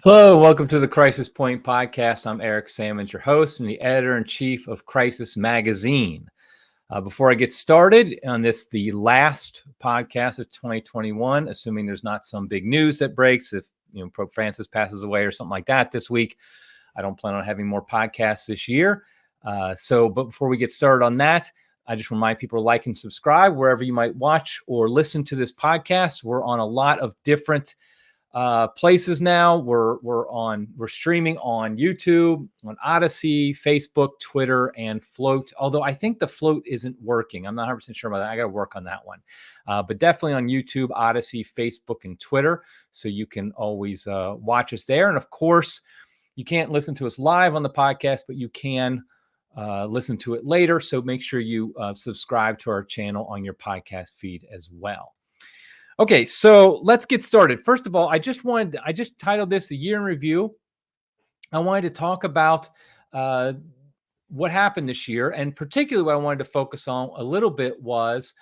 Hello, and welcome to the Crisis Point podcast. I'm Eric Sammons, your host and the editor-in-chief of Crisis Magazine. Before I get started on this, the last podcast of 2021, assuming there's not some big news that breaks, if Pope Francis passes away or something like that this week, I don't plan on having more podcasts this year. But before we get started on that, I just remind people to like and subscribe wherever you might watch or listen to this podcast. We're on a lot of different places now. We're streaming on YouTube, on Odyssey, Facebook, Twitter, and Float. Although I think the Float isn't working. I'm not 100% sure about that. I got to work on that one. But definitely on YouTube, Odyssey, Facebook, and Twitter. So you can always watch us there. And of course, you can't listen to us live on the podcast, but you can listen to it later. So make sure you subscribe to our channel on your podcast feed as well. Okay, so let's get started. First of all, I just titled this "A Year in Review." I wanted to talk about what happened this year, and particularly what I wanted to focus on a little bit was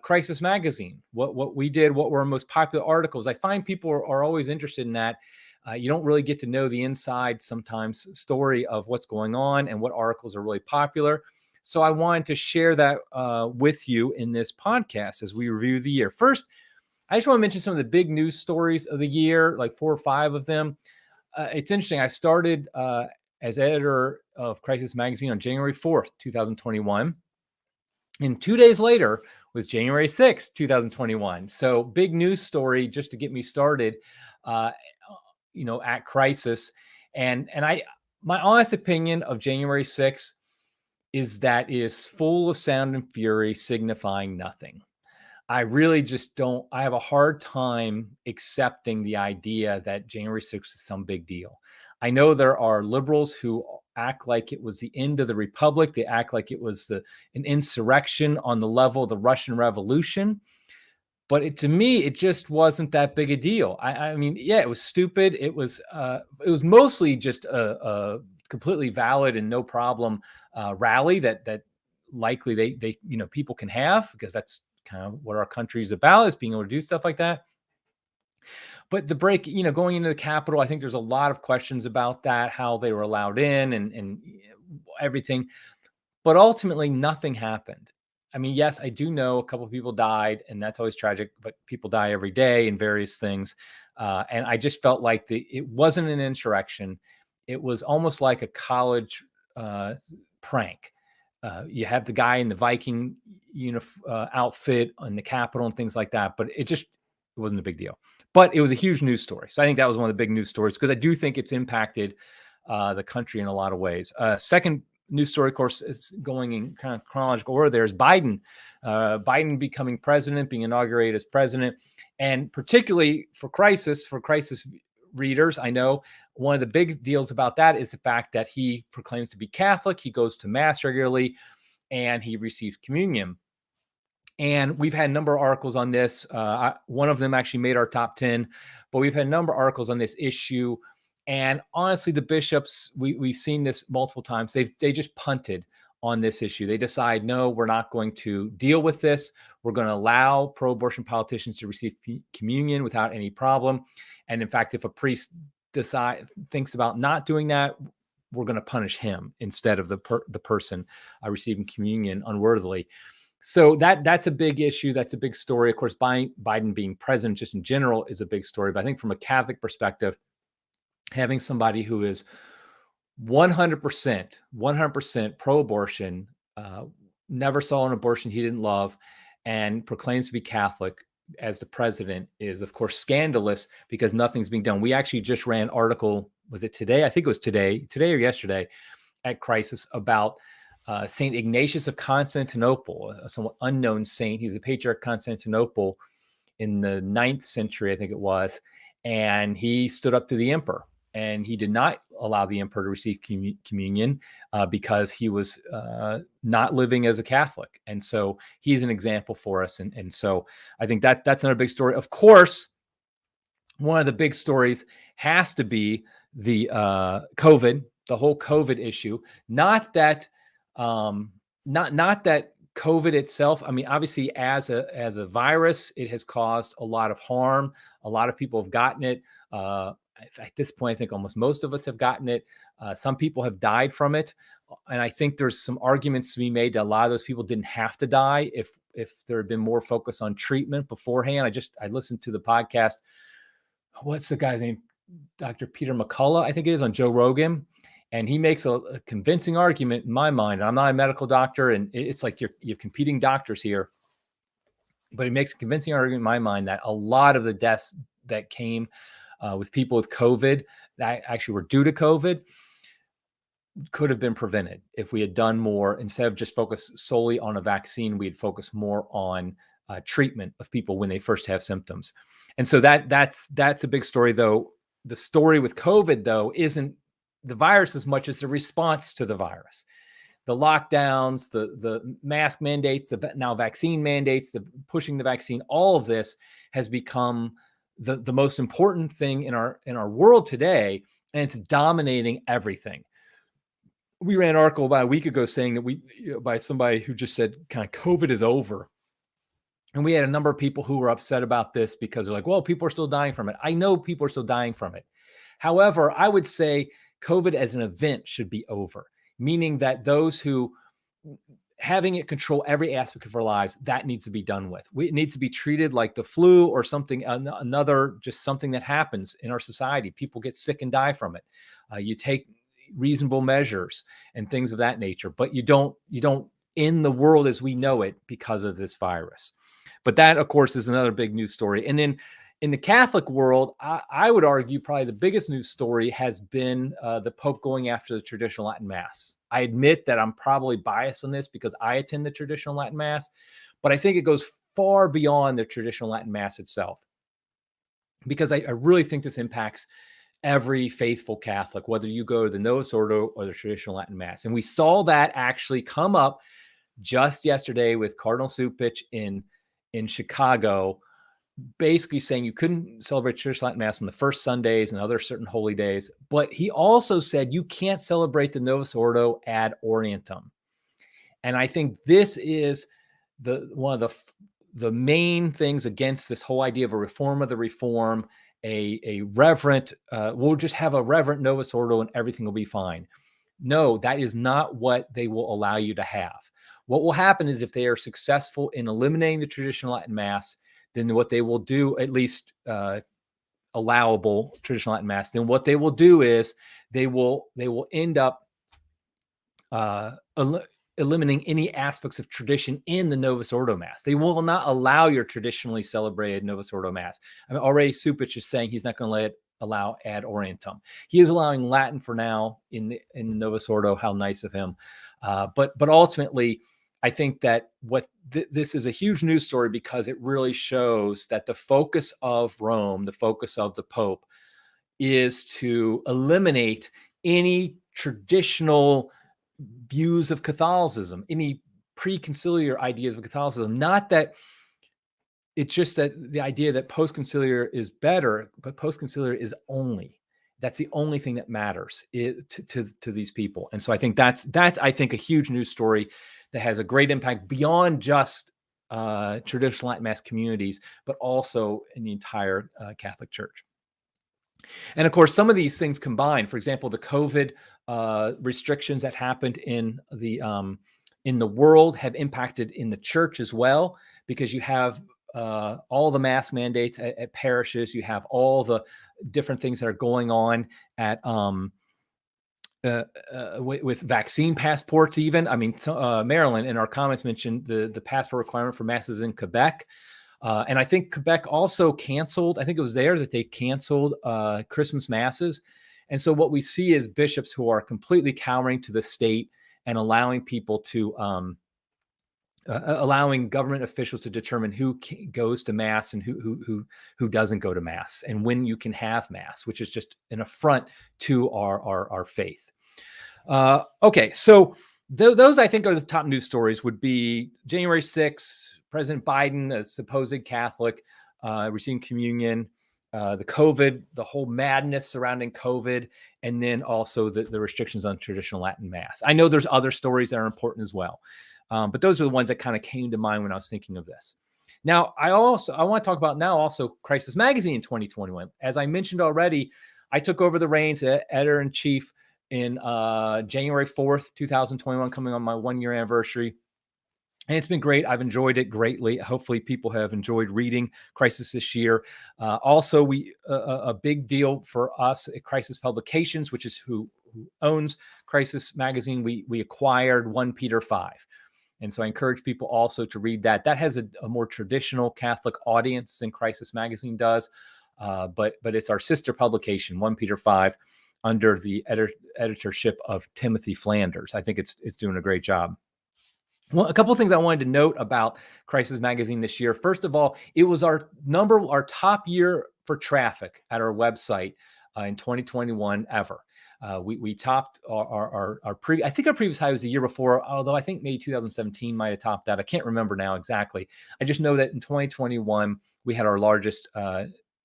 Crisis Magazine. What we did, what were our most popular articles. I find people are always interested in that. You don't really get to know the inside sometimes story of what's going on and what articles are really popular. So I wanted to share that with you in this podcast as we review the year. First, I just want to mention some of the big news stories of the year, like 4 or 5 of them. It's interesting. I started as editor of Crisis Magazine on January 4th, 2021. And 2 days later was January 6th, 2021. So big news story just to get me started, at Crisis. And my honest opinion of January 6th is that it is full of sound and fury, signifying nothing. I really just don't. I have a hard time accepting the idea that January 6th is some big deal. I know there are liberals who act like it was the end of the republic. They act like it was an insurrection on the level of the Russian Revolution. But to me, it just wasn't that big a deal. I mean, yeah, it was stupid. It was mostly just a completely valid and no problem rally that likely they people can have, because that's kind of what our country is about, is being able to do stuff like that. But the break, going into the Capitol, I think there's a lot of questions about that, how they were allowed in and everything. But ultimately, nothing happened. I mean, yes, I do know a couple of people died, and that's always tragic, but people die every day in various things. And I just felt like it wasn't an insurrection. It was almost like a college prank. You have the guy in the Viking outfit on the Capitol and things like that, but it wasn't a big deal. But it was a huge news story. So I think that was one of the big news stories, because I do think it's impacted the country in a lot of ways. Second news story, of course, it's going in kind of chronological order. There's Biden. Biden becoming president, being inaugurated as president. And particularly for Crisis readers, I know one of the big deals about that is the fact that he proclaims to be Catholic. He goes to Mass regularly, and he receives communion. And we've had a number of articles on this. One of them actually made our top 10, but we've had a number of articles on this issue. And honestly, the bishops, we've seen this multiple times. They just punted on this issue. They decide, no, we're not going to deal with this. We're going to allow pro-abortion politicians to receive communion without any problem. And in fact, if a priest thinks about not doing that, we're going to punish him instead of the person receiving communion unworthily. So that's a big issue. That's a big story. Of course, Biden being president just in general is a big story. But I think from a Catholic perspective, having somebody who is 100% pro-abortion, never saw an abortion he didn't love, and proclaims to be Catholic as the president is, of course, scandalous, because nothing's being done. We actually just ran an article, was it today? I think it was today or yesterday, at Crisis about St. Ignatius of Constantinople, a somewhat unknown saint. He was a patriarch of Constantinople in the 9th century, I think it was, and he stood up to the emperor. And he did not allow the emperor to receive communion because he was not living as a Catholic. And so he's an example for us. And so I think that's another big story. Of course, one of the big stories has to be the COVID, the whole COVID issue. Not that COVID itself. I mean, obviously, as a virus, it has caused a lot of harm. A lot of people have gotten it. at this point, I think almost most of us have gotten it. Some people have died from it. And I think there's some arguments to be made that a lot of those people didn't have to die if there had been more focus on treatment beforehand. I listened to the podcast. What's the guy's name? Dr. Peter McCullough, I think it is, on Joe Rogan. And he makes a convincing argument in my mind. I'm not a medical doctor, and it's like you're competing doctors here. But he makes a convincing argument in my mind that a lot of the deaths that came with people with COVID that actually were due to COVID could have been prevented if we had done more. Instead of just focus solely on a vaccine, we'd focus more on treatment of people when they first have symptoms. And so that's a big story, though. The story with COVID, though, isn't the virus as much as the response to the virus. The lockdowns, the mask mandates, the now vaccine mandates, the pushing the vaccine, all of this has become the most important thing in our world today, and it's dominating everything. We ran an article about a week ago saying that by somebody who just said kind of COVID is over. And we had a number of people who were upset about this because they're like, well, people are still dying from it. I know people are still dying from it. However, I would say COVID as an event should be over, meaning that those who having it control every aspect of our lives, that needs to be done with. It needs to be treated like the flu or something, another, just something that happens in our society. People get sick and die from it. You take reasonable measures and things of that nature, but you don't end the world as we know it because of this virus. But that, of course, is another big news story. And then in the Catholic world, I would argue probably the biggest news story has been the Pope going after the traditional Latin Mass. I admit that I'm probably biased on this because I attend the traditional Latin Mass, but I think it goes far beyond the traditional Latin Mass itself, because I really think this impacts every faithful Catholic, whether you go to the Novus Ordo or the traditional Latin Mass. And we saw that actually come up just yesterday with Cardinal Cupich in Chicago, basically saying you couldn't celebrate traditional Latin Mass on the first Sundays and other certain holy days. But he also said you can't celebrate the Novus Ordo ad orientem. And I think this is one of the main things against this whole idea of a reform of the reform, a reverent, we'll just have a reverent Novus Ordo and everything will be fine. No, that is not what they will allow you to have. What will happen is if they are successful in eliminating the traditional Latin Mass, then what they will do, at least allowable traditional Latin Mass, then what they will do is they will end up eliminating any aspects of tradition in the Novus Ordo Mass. They will not allow your traditionally celebrated Novus Ordo Mass. I mean, already Cupich is saying he's not going to allow ad orientem. He is allowing Latin for now in the Novus Ordo. How nice of him. But ultimately, I think that this is a huge news story because it really shows that the focus of Rome, the focus of the Pope, is to eliminate any traditional views of Catholicism, any pre-conciliar ideas of Catholicism. Not that it's just that the idea that post-conciliar is better, but post-conciliar is that's the only thing that matters to these people. And so I think that's I think a huge news story that has a great impact beyond just traditional Latin Mass communities, but also in the entire Catholic Church. And of course, some of these things combined, for example, the COVID restrictions that happened in the world have impacted in the church as well, because you have all the mask mandates at parishes, you have all the different things that are going on at with vaccine passports even. I mean, Marilyn in our comments mentioned the passport requirement for masses in Quebec. And I think Quebec also canceled, I think it was there that they canceled Christmas masses. And so what we see is bishops who are completely cowering to the state and allowing people to, allowing government officials to determine who goes to mass and who doesn't go to mass, and when you can have mass, which is just an affront to our faith. Okay, so those I think are the top news stories. Would be January 6th, President Biden, a supposed Catholic, receiving communion, the COVID, the whole madness surrounding COVID, and then also the restrictions on traditional Latin Mass. I know there's other stories that are important as well, but those are the ones that kind of came to mind when I was thinking of this. Now, I want to talk about now also Crisis Magazine in 2021. As I mentioned already, I took over the reins as editor-in-chief in January 4th, 2021, coming on my 1-year anniversary. And it's been great. I've enjoyed it greatly. Hopefully people have enjoyed reading Crisis this year. Also, a big deal for us at Crisis Publications, which is who owns Crisis Magazine. We acquired 1 Peter 5. And so I encourage people also to read that. That has a more traditional Catholic audience than Crisis Magazine does. But it's our sister publication, 1 Peter 5, under the editorship of Timothy Flanders. I think it's doing a great job. Well, a couple of things I wanted to note about Crisis Magazine this year. First of all, it was our top year for traffic at our website in 2021 ever. We topped our I think our previous high was the year before, although I think maybe 2017 might have topped that. I can't remember now exactly. I just know that in 2021 we had our largest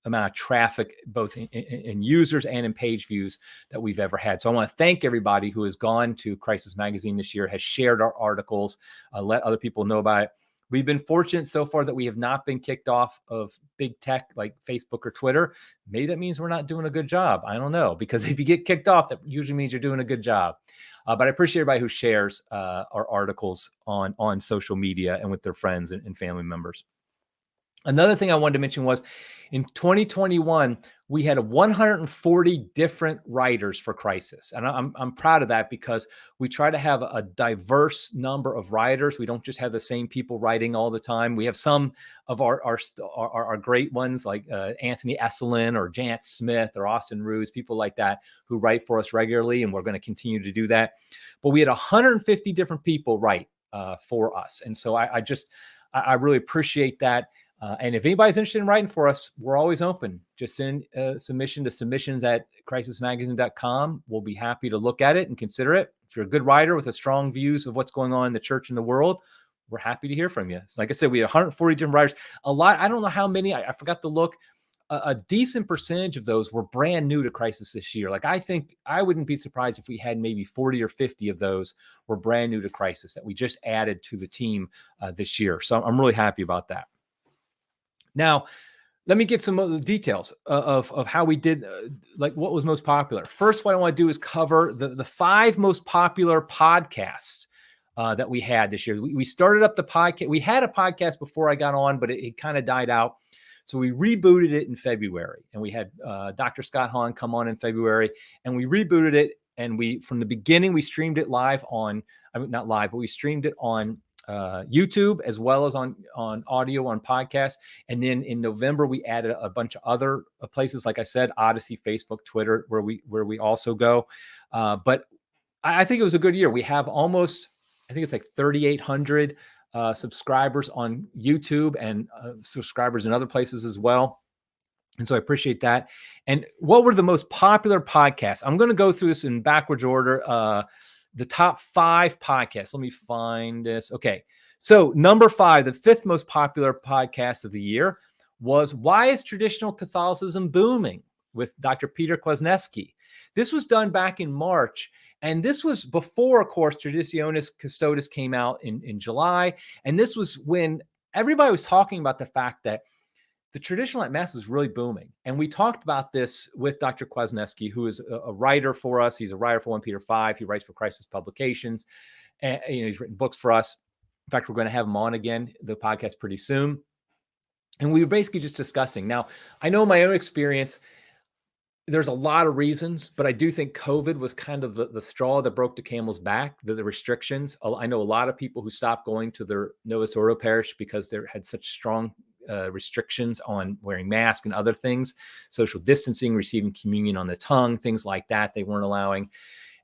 amount of traffic, both in users and in page views, that we've ever had. So I want to thank everybody who has gone to Crisis Magazine this year, has shared our articles, let other people know about it. We've been fortunate so far that we have not been kicked off of big tech like Facebook or Twitter. Maybe that means we're not doing a good job. I don't know, because if you get kicked off, that usually means you're doing a good job. But I appreciate everybody who shares our articles on social media and with their friends and family members. Another thing I wanted to mention was in 2021, we had 140 different writers for Crisis. And I'm proud of that, because we try to have a diverse number of writers. We don't just have the same people writing all the time. We have some of our great ones like Anthony Esselin or Janet Smith or Austin Ruse, people like that who write for us regularly. And we're going to continue to do that. But we had 150 different people write for us. And so I really appreciate that. And if anybody's interested in writing for us, we're always open. Just send a submission to submissions@crisismagazine.com. We'll be happy to look at it and consider it. If you're a good writer with a strong views of what's going on in the church and the world, we're happy to hear from you. So like I said, we have 140 different writers. A lot, I don't know how many, I forgot to look. A decent percentage of those were brand new to Crisis this year. Like, I think I wouldn't be surprised if we had maybe 40 or 50 of those were brand new to Crisis that we just added to the team this year. So I'm really happy about that. Now, let me get some of the details of how we did, like what was most popular. First, what I want to do is cover the 5 most popular podcasts that we had this year. We started up the podcast. We had a podcast before I got on, but it kind of died out. So we rebooted it in February, and we had Dr. Scott Hahn come on in February, and we rebooted it. And from the beginning, we streamed it live on, not live, but we streamed it on YouTube, as well as on audio on podcasts. And then in November, we added a bunch of other places, like I said, Odyssey, Facebook, Twitter, where we also go. But I think it was a good year. We have almost, I think it's like 3,800 subscribers on YouTube, and subscribers in other places as well. And so I appreciate that. And what were the most popular podcasts? I'm going to go through this in backwards order. The top 5 podcasts. Let me find this. Okay. So number 5, the 5th most popular podcast of the year was Why is Traditional Catholicism Booming? With Dr. Peter Kwasniewski. This was done back in March. And this was before, of course, Traditionis Custodes came out in July. And this was when everybody was talking about the fact that the traditional at Mass is really booming. And we talked about this with Dr. Kwasniewski, who is a writer for us. He's a writer for 1 Peter 5. He writes for Crisis Publications. And he's written books for us. In fact, we're going to have him on again, the podcast, pretty soon. And we were basically just discussing. Now, I know my own experience, there's a lot of reasons, but I do think COVID was kind of the straw that broke the camel's back, the restrictions. I know a lot of people who stopped going to their Novus Ordo parish because they had such strong restrictions on wearing masks and other things, social distancing, receiving communion on the tongue, things like that they weren't allowing.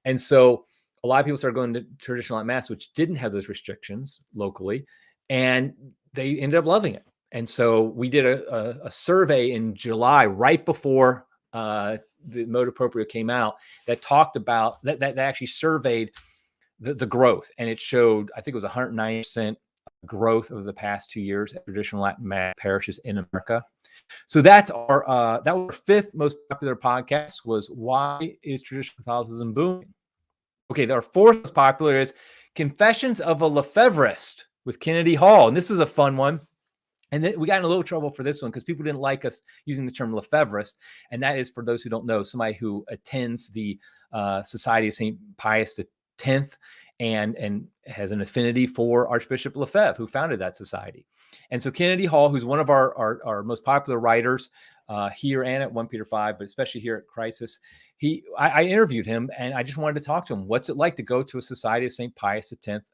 And so a lot of people started going to traditional at Mass, which didn't have those restrictions locally, and they ended up loving it. And so we did a survey in July, right before the Motu Proprio came out, that talked about, that actually surveyed the growth. And it showed, I think it was 190% growth over the past 2 years at traditional Latin Mass parishes in America. So that's our that was our 5th most popular podcast, was Why is Traditional Catholicism Booming? Okay, our 4th most popular is Confessions of a Lefeverist with Kennedy Hall. And this is a fun one. And then we got in a little trouble for this one because people didn't like us using the term Lefeverist. And that is, for those who don't know, somebody who attends the Society of St. Pius X and has an affinity for Archbishop Lefebvre, who founded that society. And so Kennedy Hall, who's one of our most popular writers here and at 1 Peter 5, but especially here at Crisis, I interviewed him, and I just wanted to talk to him. What's it like to go to a Society of St. Pius X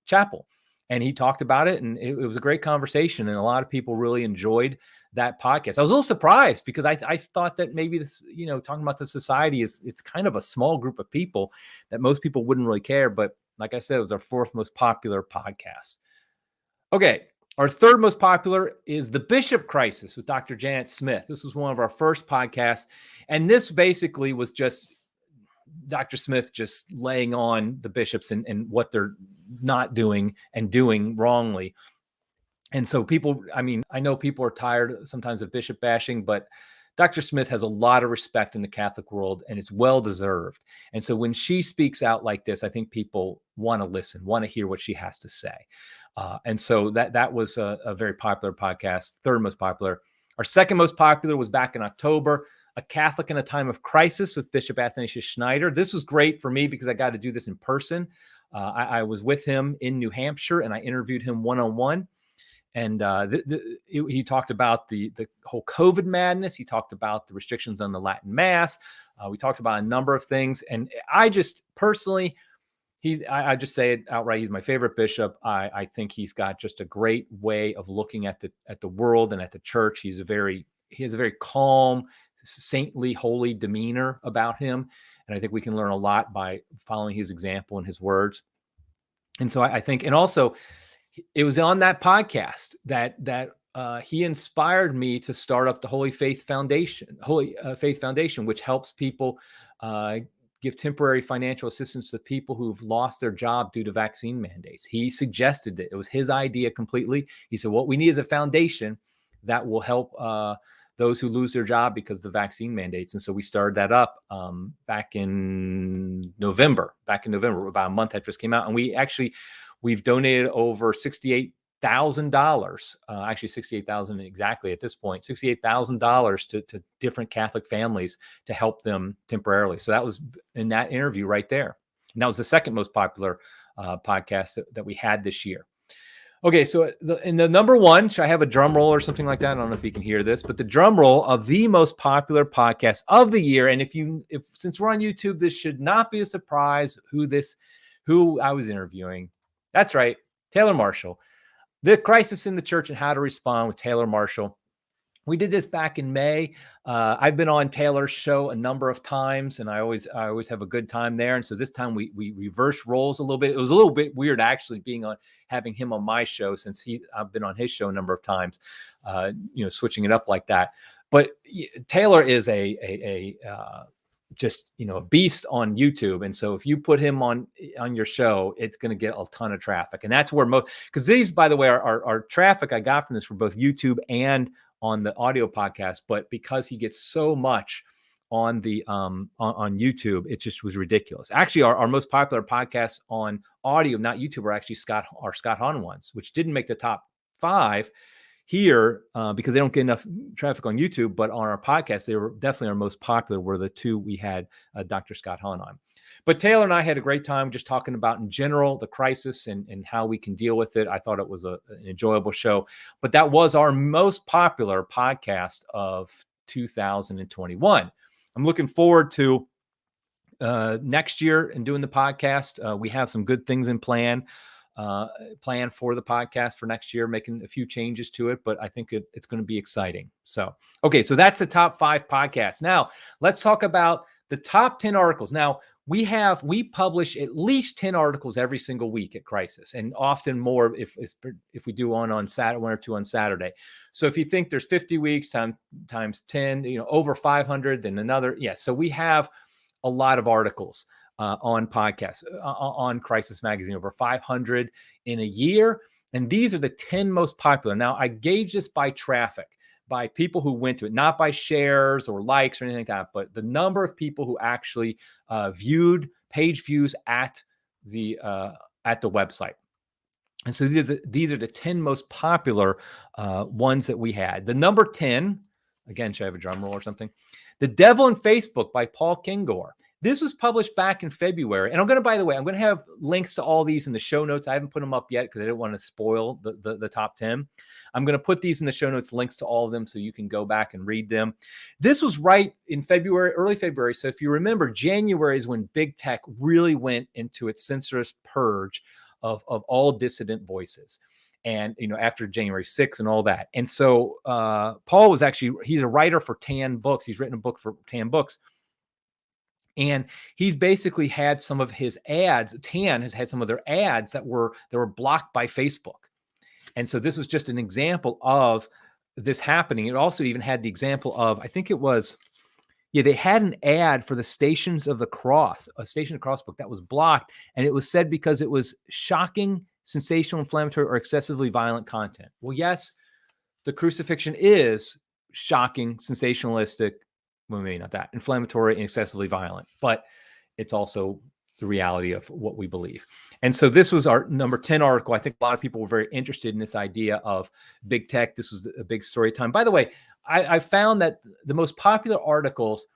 chapel? And he talked about it, and it was a great conversation, and a lot of people really enjoyed that podcast. I was a little surprised because I thought that maybe this, talking about the society it's kind of a small group of people that most people wouldn't really care. But like I said, it was our fourth most popular podcast. Okay, our third most popular is the Bishop Crisis with Dr. Janet Smith. This was one of our first podcasts, and this basically was just Dr. Smith just laying on the bishops and what they're not doing and doing wrongly. And so I know people are tired sometimes of bishop bashing, but Dr. Smith has a lot of respect in the Catholic world, and it's well-deserved. And so when she speaks out like this, I think people want to listen, want to hear what she has to say. And so that was a very popular podcast, third most popular. Our second most popular was back in October, A Catholic in a Time of Crisis with Bishop Athanasius Schneider. This was great for me because I got to do this in person. I was with him in New Hampshire, and I interviewed him one-on-one. And he talked about the whole COVID madness. He talked about the restrictions on the Latin Mass. We talked about a number of things. And I just personally, I just say it outright, he's my favorite bishop. I think he's got just a great way of looking at the world and at the church. He has a very calm, saintly, holy demeanor about him. And I think we can learn a lot by following his example and his words. And so I think, and also it was on that podcast that he inspired me to start up the Holy Faith Foundation, which helps people give temporary financial assistance to people who've lost their job due to vaccine mandates. He suggested it. It was his idea completely. He said, what we need is a foundation that will help those who lose their job because of the vaccine mandates. And so we started that up back in November, about a month after this came out. And we've donated over $68,000, actually $68,000 exactly at this point, $68,000 to different Catholic families to help them temporarily. So that was in that interview right there. And that was the second most popular podcast that we had this year. Okay, so in the number one, should I have a drum roll or something like that? I don't know if you can hear this, but the drum roll of the most popular podcast of the year. And since we're on YouTube, this should not be a surprise who I was interviewing. That's right, Taylor Marshall. The Crisis in the Church and How to Respond with Taylor Marshall. We did this back in May. I've been on Taylor's show a number of times, and I always have a good time there. And so this time we reversed roles a little bit. It was a little bit weird actually having him on my show since I've been on his show a number of times, switching it up like that. But Taylor is a beast on YouTube. And so if you put him on your show, it's going to get a ton of traffic. And that's where because these, by the way, are traffic I got from this for both YouTube and on the audio podcast. But because he gets so much on the on YouTube, it just was ridiculous. Actually, our most popular podcasts on audio, not YouTube, are actually Scott Hahn ones, which didn't make the top 5 here because they don't get enough traffic on YouTube. But on our podcast, they were definitely our most popular, were the 2 we had Dr. Scott Hahn on. But Taylor and I had a great time just talking about in general the crisis and how we can deal with it. I thought it was an enjoyable show. But that was our most popular podcast of 2021. I'm looking forward to next year and doing the podcast. We have some good things in plan for the podcast for next year, making a few changes to it, but I think it's going to be exciting. So that's the top 5 podcasts. Now let's talk about the top 10 articles. Now we publish at least 10 articles every single week at Crisis, and often more if we do on Saturday, 1 or 2 on Saturday. So if you think there's 50 weeks times 10, over 500, then another. Yeah. So we have a lot of articles on podcasts, on Crisis Magazine, over 500 in a year. And these are the 10 most popular. Now, I gauge this by traffic, by people who went to it, not by shares or likes or anything like that, but the number of people who actually viewed page views at the website. And so these are the 10 most popular ones that we had. The number 10, again, should I have a drum roll or something? The Devil in Facebook by Paul Kingor. This was published back in February. And I'm going to, by the way, I'm going to have links to all these in the show notes. I haven't put them up yet because I didn't want to spoil the top 10. I'm going to put these in the show notes, links to all of them, so you can go back and read them. This was right in February, early February. So if you remember, January is when big tech really went into its censorship purge of all dissident voices. And, after January 6th and all that. And so Paul was he's a writer for Tan Books. He's written a book for Tan Books. And he's basically had some of his ads. Tan has had some of their ads that were blocked by Facebook. And so this was just an example of this happening. It also even had the example of, I think it was, they had an ad for the Stations of the Cross, a Station of the Cross book that was blocked. And it was said because it was shocking, sensational, inflammatory, or excessively violent content. Well, yes, the crucifixion is shocking, sensationalistic, well, maybe not that, inflammatory and excessively violent, but it's also the reality of what we believe. And so this was our number 10 article. I think a lot of people were very interested in this idea of big tech. This was a big story time. By the way, I found that the most popular articles,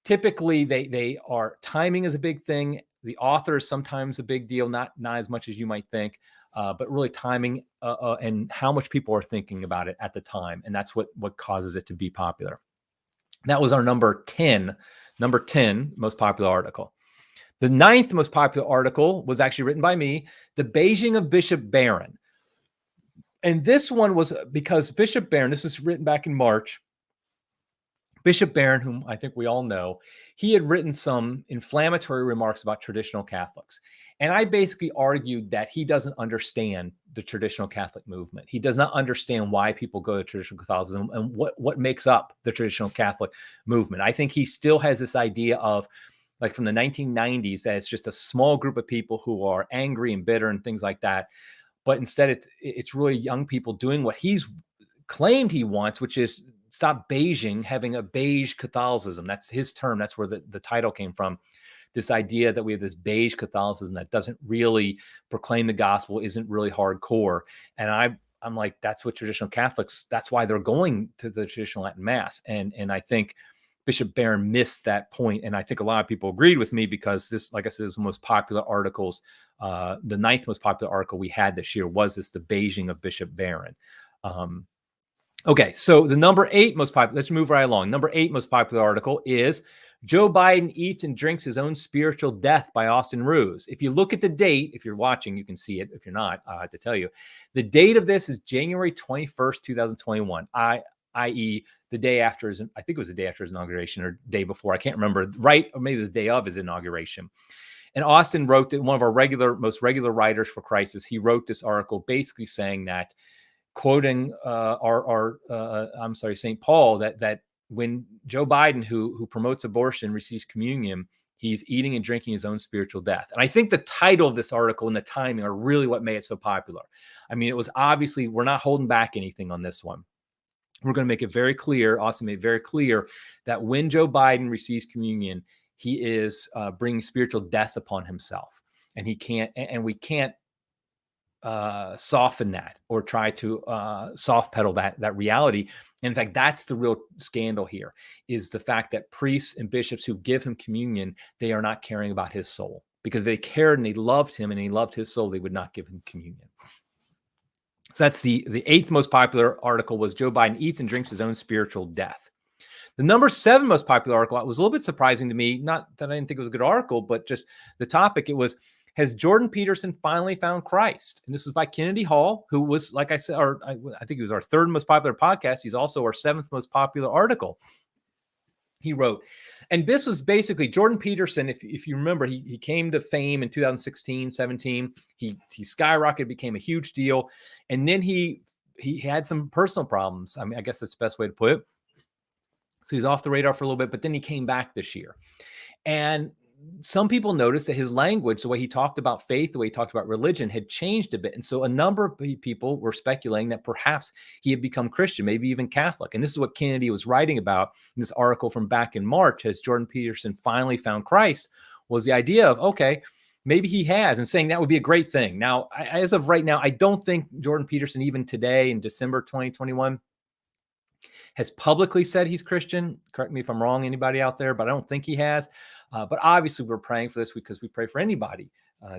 typically they are, timing is a big thing. The author is sometimes a big deal, not as much as you might think, but really timing and how much people are thinking about it at the time. And that's what causes it to be popular. That was our number 10 most popular article. The 9th most popular article was actually written by me, The Beiging of Bishop Barron. And this one was because Bishop Barron, this was written back in March. Bishop Barron, whom I think we all know, he had written some inflammatory remarks about traditional Catholics. And I basically argued that he doesn't understand the traditional Catholic movement. He does not understand why people go to traditional Catholicism and what makes up the traditional Catholic movement. I think he still has this idea of, like, from the 1990s, that it's just a small group of people who are angry and bitter and things like that. But instead, it's really young people doing what he's claimed he wants, which is stop beiging, having a beige Catholicism. That's his term. That's where the title came from. This idea that we have this beige Catholicism that doesn't really proclaim the gospel, isn't really hardcore. And I'm like, that's what traditional Catholics, that's why they're going to the traditional Latin Mass. And I think Bishop Barron missed that point. And I think a lot of people agreed with me because this, like I said, is the most popular articles. The 9th most popular article we had this year was this, The Beiging of Bishop Barron. Okay, so the number 8 most popular, let's move right along. Number 8 most popular article is Joe Biden Eats and Drinks His Own Spiritual Death by Austin Ruse. If you look at the date, if you're watching, you can see it. If you're not, I have to tell you. The date of this is January 21st, 2021, i.e. the day after his, I think it was the day after his inauguration or day before. I can't remember, right? Or maybe the day of his inauguration. And Austin wrote that, one of our most regular writers for Crisis, he wrote this article basically saying that, quoting St. Paul, that when Joe Biden, who promotes abortion, receives communion, he's eating and drinking his own spiritual death. And I think the title of this article and the timing are really what made it so popular. I mean, it was obviously, we're not holding back anything on this one. We're going to make it very clear, Austin made it very clear, that when Joe Biden receives communion, he is bringing spiritual death upon himself. And we can't soften that or try to soft pedal that reality. In fact, that's the real scandal here, is the fact that priests and bishops who give him communion, they are not caring about his soul, because if they cared and they loved him and he loved his soul, they would not give him communion. So that's the 8th most popular article was Joe Biden Eats and Drinks His Own Spiritual Death. The number 7 most popular article was a little bit surprising to me. Not that I didn't think it was a good article, but just the topic. It was, has Jordan Peterson finally found Christ? And this is by Kennedy Hall, who was, like I said, I think he was our 3rd most popular podcast. He's also our 7th most popular article he wrote. And this was basically Jordan Peterson. If you remember, he came to fame in 2016, 17. He skyrocketed, became a huge deal. And then he had some personal problems. I mean, I guess that's the best way to put it. So he's off the radar for a little bit, but then he came back this year. And some people noticed that his language, the way he talked about faith, the way he talked about religion, had changed a bit. And so a number of people were speculating that perhaps he had become Christian, maybe even Catholic. And this is what Kennedy was writing about in this article from back in March. Has Jordan Peterson finally found Christ? Was the idea of, okay, Maybe he has, and saying that would be a great thing. Now, as of right now, I don't think Jordan Peterson, even today in December 2021, has publicly said he's Christian. Correct me if I'm wrong, anybody out there, but I don't think he has. But obviously, we're praying for this because we pray for anybody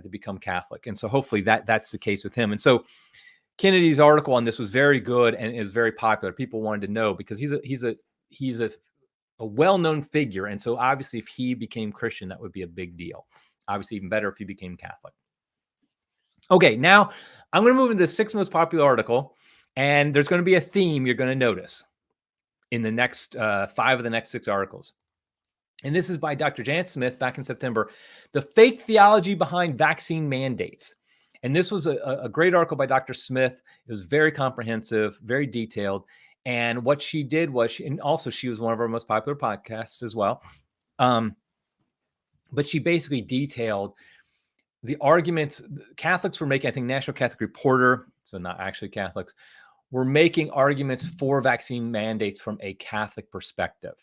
to become Catholic. And so hopefully that's the case with him. And so Kennedy's article on this was very good and is very popular. People wanted to know because he's a well-known figure. And so obviously, if he became Christian, that would be a big deal. Obviously, even better if he became Catholic. Okay, now I'm going to move into the 6th most popular article, and there's going to be a theme you're going to notice in the next 5 of the next 6 articles. And this is by Dr. Janet Smith back in September, The Fake Theology Behind Vaccine Mandates. And this was a great article by Dr. Smith. It was very comprehensive, very detailed. And what she did was, and also she was one of our most popular podcasts as well. But she basically detailed the arguments Catholics were making. I think National Catholic Reporter, so not actually Catholics, were making arguments for vaccine mandates from a Catholic perspective.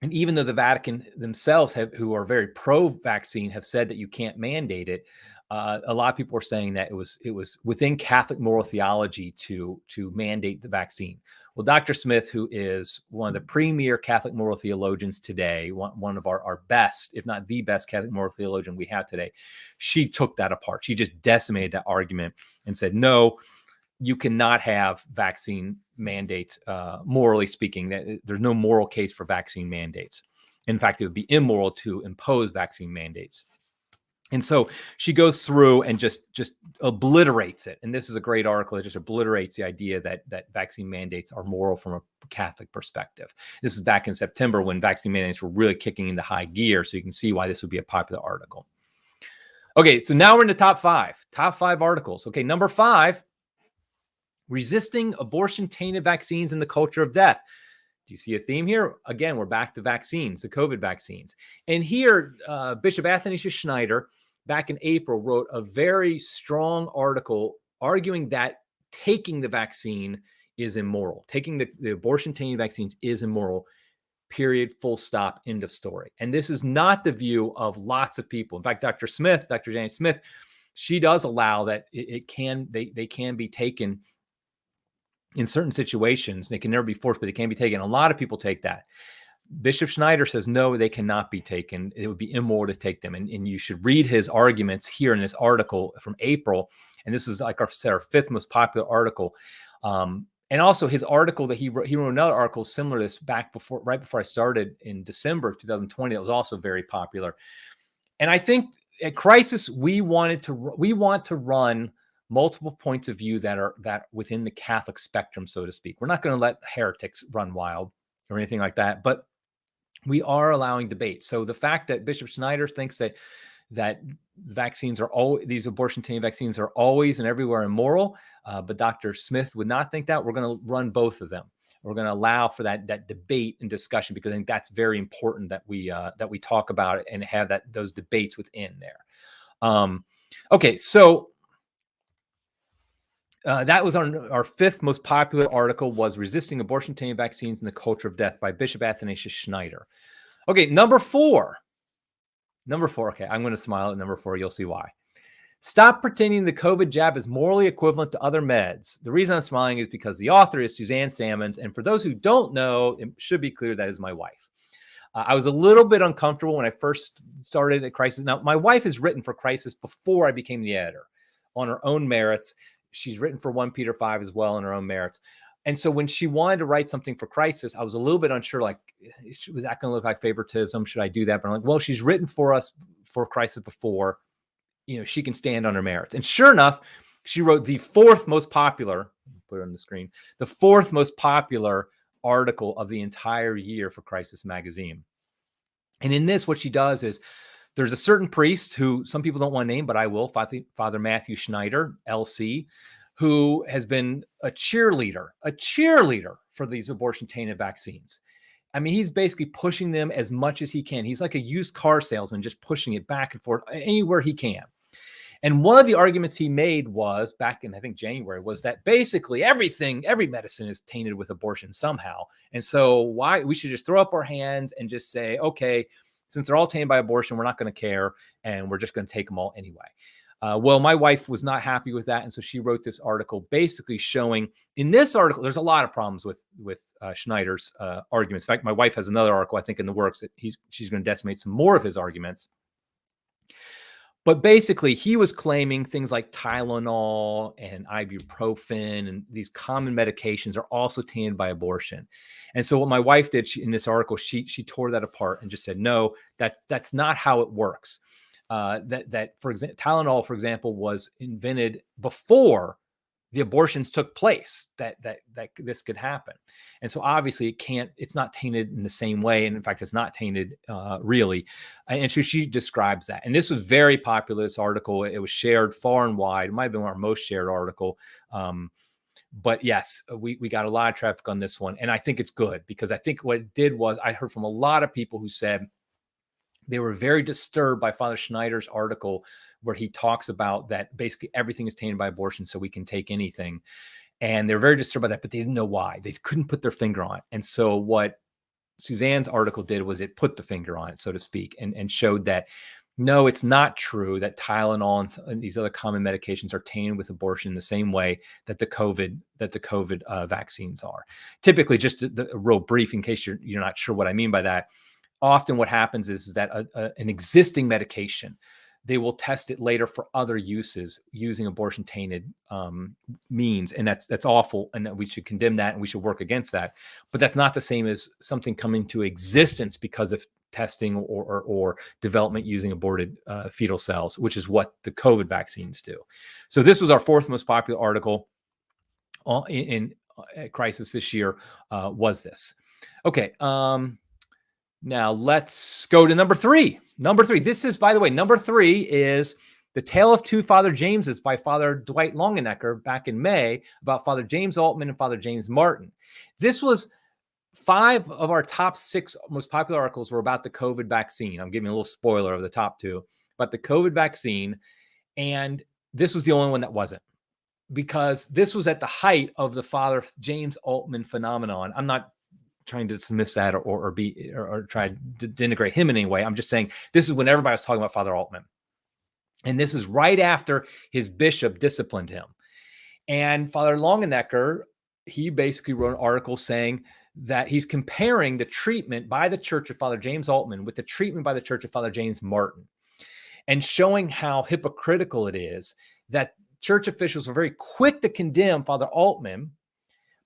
And even though the Vatican themselves, who are very pro-vaccine, have said that you can't mandate it, a lot of people are saying that it was within Catholic moral theology to mandate the vaccine. Well, Dr. Smith, who is one of the premier Catholic moral theologians today, one of our best, if not the best Catholic moral theologian we have today, she took that apart. She just decimated that argument and said, no, you cannot have vaccine mandates, morally speaking. That there's no moral case for vaccine mandates. In fact, it would be immoral to impose vaccine mandates. And so she goes through and just obliterates it. And this is a great article that just obliterates the idea that vaccine mandates are moral from a Catholic perspective. This is back in September when vaccine mandates were really kicking into high gear. So you can see why this would be a popular article. Okay, so now we're in the top 5 articles. Okay, number 5, resisting abortion-tainted vaccines and the culture of death. Do you see a theme here? Again, we're back to vaccines, the COVID vaccines. And here, Bishop Athanasius Schneider, back in April, wrote a very strong article arguing that taking the vaccine is immoral. Taking the abortion-tainted vaccines is immoral, period, full stop, end of story. And this is not the view of lots of people. In fact, Dr. Janet Smith, she does allow that they can be taken in certain situations. They can never be forced, but they can be taken. A lot of people take that. Bishop Schneider says, no, they cannot be taken. It would be immoral to take them. And you should read his arguments here in this article from April. And this is, like I said, our 5th most popular article. And also his article that he wrote another article similar to this right before I started in December of 2020. That was also very popular. And I think at Crisis, we want to run multiple points of view that within the Catholic spectrum, so to speak. We're not going to let heretics run wild or anything like that, but we are allowing debate. So the fact that Bishop Schneider thinks that vaccines are these abortion-tainted vaccines are always and everywhere immoral, but Dr. Smith would not think that. We're going to run both of them. We're going to allow for that debate and discussion, because I think that's very important that we talk about it and have those debates within there. Okay, so that was our 5th most popular article, was Resisting Abortion-Tainted Vaccines and the Culture of Death by Bishop Athanasius Schneider. Okay, number 4. Okay, I'm going to smile at number 4. You'll see why. Stop pretending the COVID jab is morally equivalent to other meds. The reason I'm smiling is because the author is Suzanne Sammons. And for those who don't know, it should be clear that is my wife. I was a little bit uncomfortable when I first started at Crisis. Now, my wife has written for Crisis before I became the editor on her own merits. She's written for 1 Peter 5 as well on her own merits. And so when she wanted to write something for Crisis, I was a little bit unsure, like, was that going to look like favoritism? Should I do that? But I'm like, well, she's written for us for Crisis before. She can stand on her merits. And sure enough, she wrote the 4th most popular, put it on the screen, the 4th most popular article of the entire year for Crisis magazine. And in this, what she does is, there's a certain priest who some people don't want to name, but I will, Father Matthew Schneider, LC, who has been a cheerleader for these abortion-tainted vaccines. I mean, he's basically pushing them as much as he can. He's like a used car salesman, just pushing it back and forth anywhere he can. And one of the arguments he made was, back in, I think, January, was that basically every medicine is tainted with abortion somehow. And so we should just throw up our hands and just say, okay, since they're all tainted by abortion, we're not going to care, and we're just going to take them all anyway. Well, my wife was not happy with that, and so she wrote this article basically showing, in this article, there's a lot of problems with Schneider's arguments. In fact, my wife has another article, I think, in the works that she's going to decimate some more of his arguments. But basically, he was claiming things like Tylenol and ibuprofen and these common medications are also tainted by abortion. And so what my wife did in this article, she tore that apart and just said, no, that's not how it works. That for example, Tylenol, for example, was invented before the abortions took place, that this could happen. And so obviously it's not tainted in the same way. And in fact, it's not tainted really. And so she describes that. And this was very popular, this article. It was shared far and wide. It might have been our most shared article. But yes, we got a lot of traffic on this one. And I think it's good, because I think what it did was I heard from a lot of people who said they were very disturbed by Father Schneider's article, where he talks about that basically everything is tainted by abortion, so we can take anything. And they're very disturbed by that, but they didn't know why. They couldn't put their finger on it. And so what Suzanne's article did was it put the finger on it, so to speak, and showed that, no, it's not true that Tylenol and these other common medications are tainted with abortion the same way that the COVID vaccines are. Typically, just a real brief, in case you're not sure what I mean by that, often what happens is that an existing medication, they will test it later for other uses using abortion-tainted means, and that's awful, and that we should condemn that, and we should work against that. But that's not the same as something coming to existence because of testing or development using aborted fetal cells, which is what the COVID vaccines do. So this was our fourth most popular article in Crisis this year. Was this okay? Now let's go to number three. Number three. This is, by the way, number three is The Tale of Two Father Jameses by Father Dwight Longenecker back in May, about Father James Altman and Father James Martin. This was 5 of our top 6 most popular articles were about the COVID vaccine. I'm giving a little spoiler of the top 2, but the COVID vaccine. And this was the only one that wasn't, because this was at the height of the Father James Altman phenomenon. I'm not trying to dismiss that or try to denigrate him in any way. I'm just saying this is when everybody was talking about Father Altman. And this is right after his bishop disciplined him. And Father Longenecker, he basically wrote an article saying that he's comparing the treatment by the Church of Father James Altman with the treatment by the Church of Father James Martin, and showing how hypocritical it is that church officials are very quick to condemn Father Altman,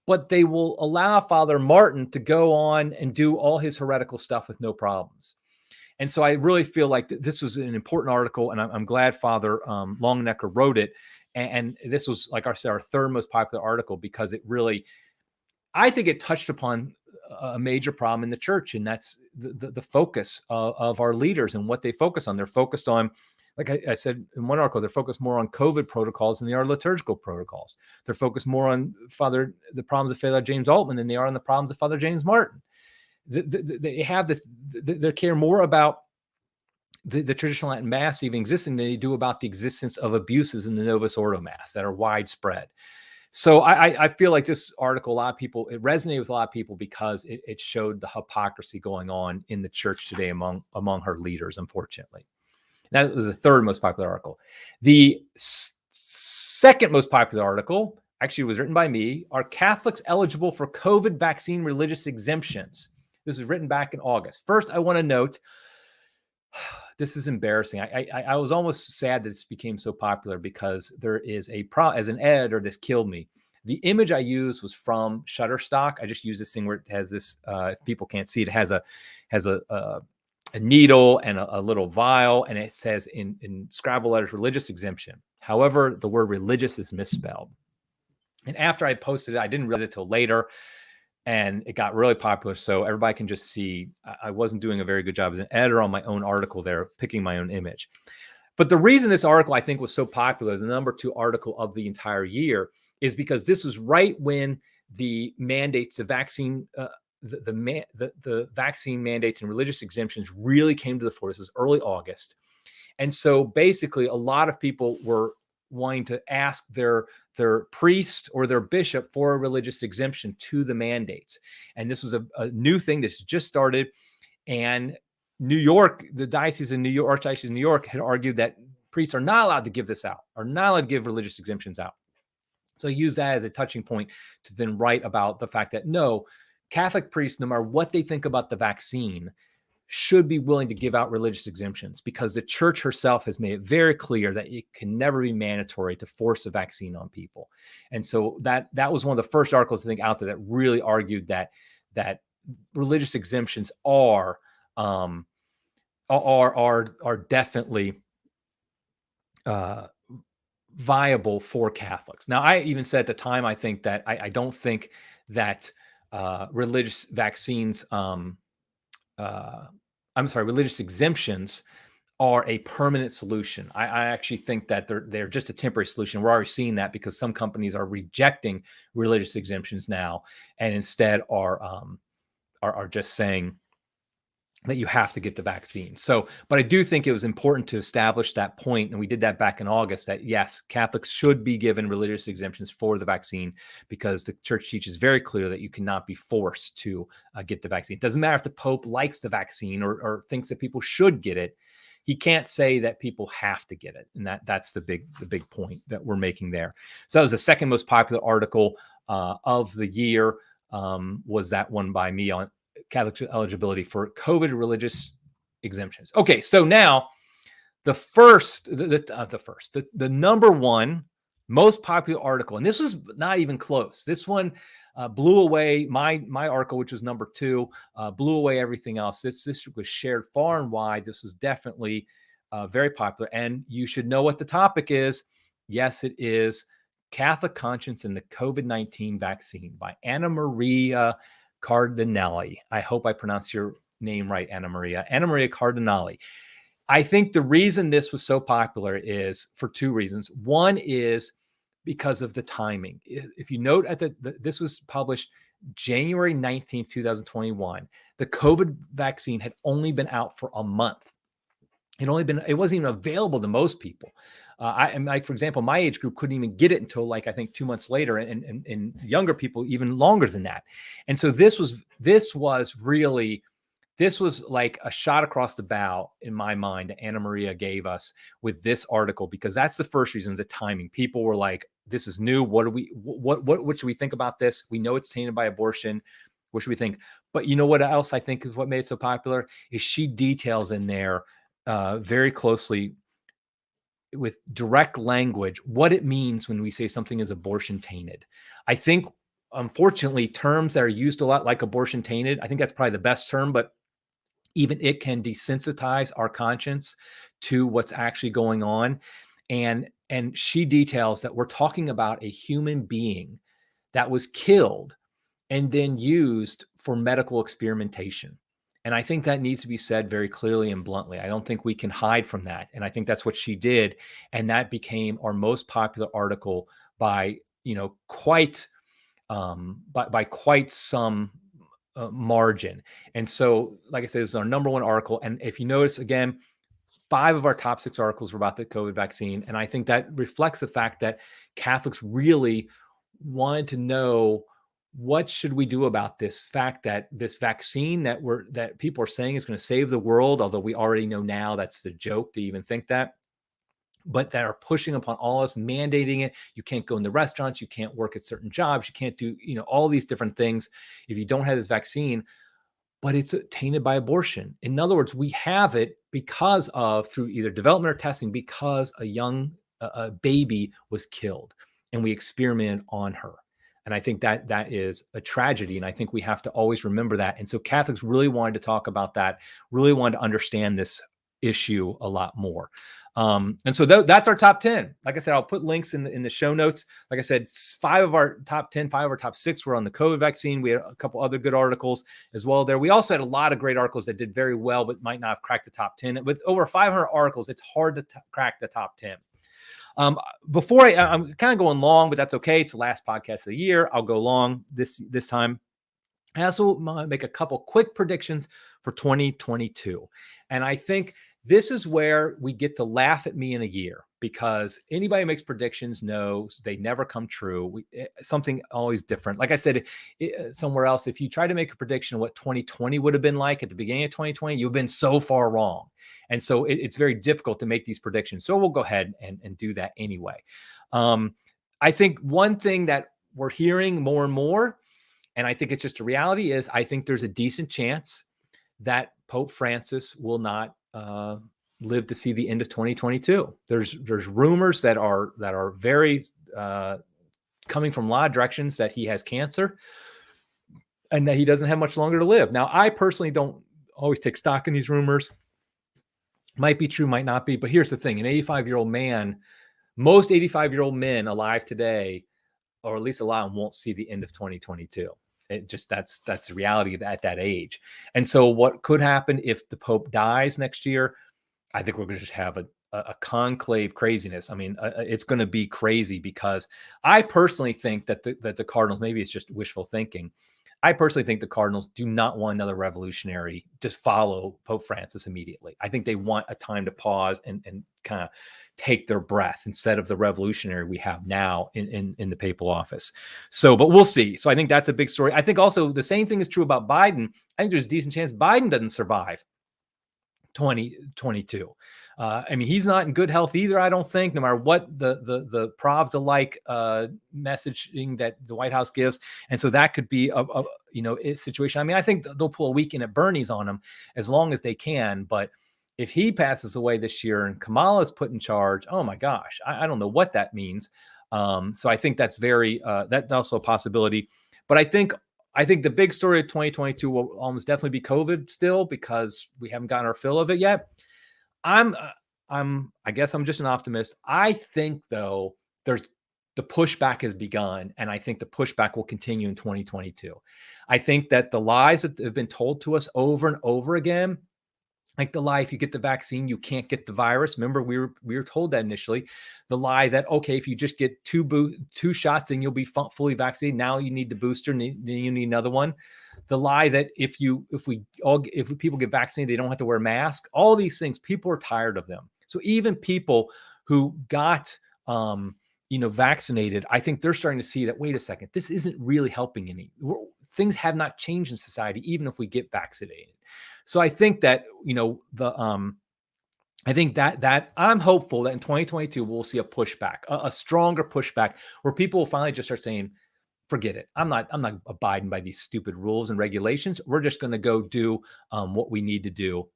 but they will allow Father Martin to go on and do all his heretical stuff with no problems. And so I really feel like this was an important article, and I'm glad Father Longenecker wrote it. And this was, like I said, our third most popular article, because it really, I think it touched upon a major problem in the church, and that's the focus of our leaders and what they focus on. They're focused on, like I said in one article, they're focused more on COVID protocols than they are liturgical protocols. They're focused more on the problems of Father James Altman than they are on the problems of Father James Martin. They have this, they care more about the traditional Latin Mass even existing than they do about the existence of abuses in the Novus Ordo Mass that are widespread. So I feel like this article, a lot of people, it resonated with a lot of people because it showed the hypocrisy going on in the church today among her leaders, unfortunately. That was the third most popular article. The second most popular article actually was written by me. Are Catholics eligible for COVID vaccine religious exemptions? This was written back in August. First, I want to note, this is embarrassing. I was almost sad that this became so popular, because there is as an editor, this killed me. The image I used was from Shutterstock. I just used this thing where it has this, if people can't see it, it has a needle and a little vial, and it says in Scrabble letters, religious exemption. However, the word religious is misspelled. And after I posted it, I didn't realize it till later, and it got really popular. So everybody can just see I wasn't doing a very good job as an editor on my own article there, picking my own image. But the reason this article, I think, was so popular, the number 2 article of the entire year, is because this was right when the mandates, the vaccine mandates and religious exemptions really came to the fore. This is early August. And so basically a lot of people were wanting to ask their priest or their bishop for a religious exemption to the mandates. And this was a new thing that's just started. And New York, the diocese in New York, Archdiocese of New York, had argued that priests are not allowed to give this out, are not allowed to give religious exemptions out. So I use that as a touching point to then write about the fact that no, Catholic priests, no matter what they think about the vaccine, should be willing to give out religious exemptions, because the church herself has made it very clear that it can never be mandatory to force a vaccine on people. And so that was one of the first articles, I think, out there that really argued that religious exemptions are definitely viable for Catholics. Now, I even said at the time, I think that I don't think that religious vaccines, religious exemptions are a permanent solution. I actually think that they're just a temporary solution. We're already seeing that because some companies are rejecting religious exemptions now, and instead are just saying that you have to get the vaccine. So, but I do think it was important to establish that point, and we did that back in August, that yes, Catholics should be given religious exemptions for the vaccine, because the church teaches very clear that you cannot be forced to get the vaccine. It doesn't matter if the Pope likes the vaccine or thinks that people should get it. He can't say that people have to get it, and that's the big point that we're making there. So that was the second most popular article of the year, was that one by me on Catholic eligibility for COVID religious exemptions. Okay, so now the number one most popular article, and this was not even close. This one blew away my article, which was number 2, blew away everything else. This was shared far and wide. This was definitely very popular, and you should know what the topic is. Yes, it is Catholic Conscience and the COVID-19 Vaccine by Anna Maria Cardinali. I hope I pronounced your name right, Anna Maria Cardinali. I think the reason this was so popular is for 2 reasons. One is because of the timing. If you note this was published January 19th, 2021. The COVID vaccine had only been out for a month. It wasn't even available to most people. For example, my age group couldn't even get it until I think 2 months later, and younger people even longer than that. And so this was like a shot across the bow in my mind that Anna Maria gave us with this article, because that's the first reason, the timing. People were like, this is new. What should we think about this? We know it's tainted by abortion. What should we think? But you know what else I think is what made it so popular is she details in there very closely with direct language what it means when we say something is abortion tainted. I think, unfortunately, terms that are used a lot, like abortion tainted, I think that's probably the best term, but even it can desensitize our conscience to what's actually going on. And she details that we're talking about a human being that was killed and then used for medical experimentation. And I think that needs to be said very clearly and bluntly. I don't think we can hide from that. And I think that's what she did. And that became our most popular article by quite some margin. And so, like I said, it's our number 1 article. And if you notice, again, 5 of our top 6 articles were about the COVID vaccine. And I think that reflects the fact that Catholics really wanted to know, what should we do about this fact that this vaccine that people are saying is going to save the world, although we already know now that's the joke to even think that, but that are pushing upon all us, mandating it. You can't go into restaurants, you can't work at certain jobs, you can't do all these different things if you don't have this vaccine. But it's tainted by abortion. In other words, we have it because of, through either development or testing, because a young baby was killed and we experimented on her. And I think that is a tragedy. And I think we have to always remember that. And so Catholics really wanted to talk about that, really wanted to understand this issue a lot more. And so that's our top 10. Like I said, I'll put links in the show notes. Like I said, 5 of our top 10, 5 of our top 6 were on the COVID vaccine. We had a couple other good articles as well there. We also had a lot of great articles that did very well, but might not have cracked the top 10. With over 500 articles, it's hard to crack the top 10. Before I'm kind of going long, but that's okay. It's the last podcast of the year. I'll go long this time. I also want to make a couple quick predictions for 2022. And I think this is where we get to laugh at me in a year, because anybody who makes predictions knows they never come true. Something always different. Like I said, somewhere else, if you try to make a prediction of what 2020 would have been like at the beginning of 2020, you've been so far wrong. And so it's very difficult to make these predictions. So we'll go ahead and do that anyway. I think one thing that we're hearing more and more, and I think it's just a reality, is I think there's a decent chance that Pope Francis will not live to see the end of 2022. There's rumors that are very coming from a lot of directions that he has cancer and that he doesn't have much longer to live. Now, I personally don't always take stock in these rumors. Might be true, might not be. But here's the thing: an 85-year-old man, most 85-year-old men alive today, or at least a lot of them, won't see the end of 2022. It just that's the reality at that age. And so what could happen if the Pope dies next year? I think we're going to just have a conclave craziness. I mean, it's going to be crazy, because I personally think that the Cardinals, maybe it's just wishful thinking, I personally think the Cardinals do not want another revolutionary to follow Pope Francis immediately. I think they want a time to pause and kind of take their breath instead of the revolutionary we have now in the papal office. So, but we'll see. So I think that's a big story. I think also the same thing is true about Biden. I think there's a decent chance Biden doesn't survive 2022. I mean, he's not in good health either, I don't think, no matter what the Pravda-like messaging that the White House gives. And so that could be a situation. I mean, I think they'll pull a weekend at Bernie's on him as long as they can. But if he passes away this year and Kamala is put in charge, oh my gosh, I don't know what that means. So I think that's that's also a possibility. But I think the big story of 2022 will almost definitely be COVID still, because we haven't gotten our fill of it yet. I guess I'm just an optimist. I think though, the pushback has begun, and I think the pushback will continue in 2022. I think that the lies that have been told to us over and over again, like the lie, if you get the vaccine, you can't get the virus. Remember, we were told that initially. The lie that, okay, if you just get two shots and you'll be fully vaccinated. Now you need the booster, and then you need another one. The lie that if people get vaccinated, they don't have to wear a mask. All these things, people are tired of them. So even people who got vaccinated, I think they're starting to see that, wait a second, this isn't really helping any. Things have not changed in society, even if we get vaccinated. So I think that, I think that I'm hopeful that in 2022, we'll see a pushback, a stronger pushback, where people will finally just start saying, forget it. I'm not abiding by these stupid rules and regulations. We're just going to go do what we need to do,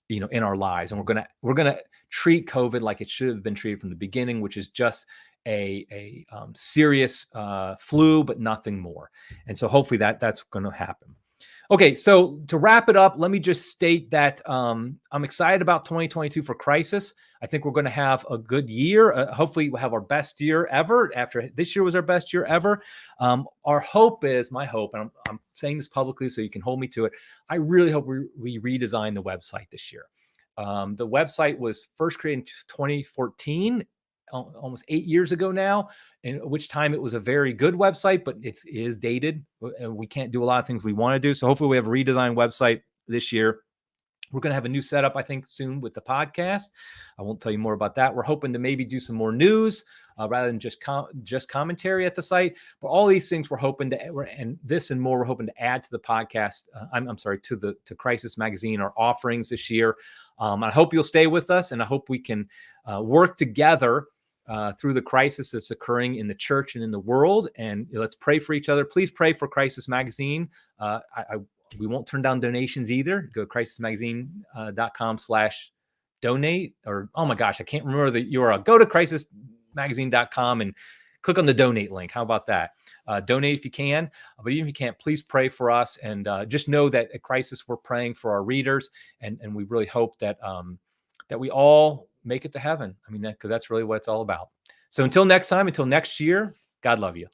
in our lives. And we're going to treat COVID like it should have been treated from the beginning, which is just a serious flu, but nothing more. And so hopefully that's going to happen. Okay, so to wrap it up, let me just state that I'm excited about 2022 for Crisis. I think we're going to have a good year. Hopefully we'll have our best year ever. After this year was our best year ever. Our hope is, my hope, and I'm saying this publicly so you can hold me to it, I really hope we redesign the website this year. The website was first created in 2014, almost 8 years ago now, in which time it was a very good website, but it is dated. We can't do a lot of things we want to do. So hopefully we have a redesigned website this year. We're going to have a new setup, I think, soon with the podcast. I won't tell you more about that. We're hoping to maybe do some more news rather than just commentary at the site. But all these things we're hoping to, and this and more, we're hoping to add to the podcast. To Crisis Magazine, our offerings this year. I hope you'll stay with us, and I hope we can work together through the crisis that's occurring in the church and in the world. And let's pray for each other. Please pray for Crisis Magazine. We won't turn down donations either. Go to crisismagazine.com/donate, or, oh my gosh, I can't remember the URL. Go to crisismagazine.com and click on the donate link. How about that? Donate if you can, but even if you can't, please pray for us. And just know that at Crisis, we're praying for our readers. And we really hope that we all make it to heaven. I mean, because that's really what it's all about. So until next time, until next year, God love you.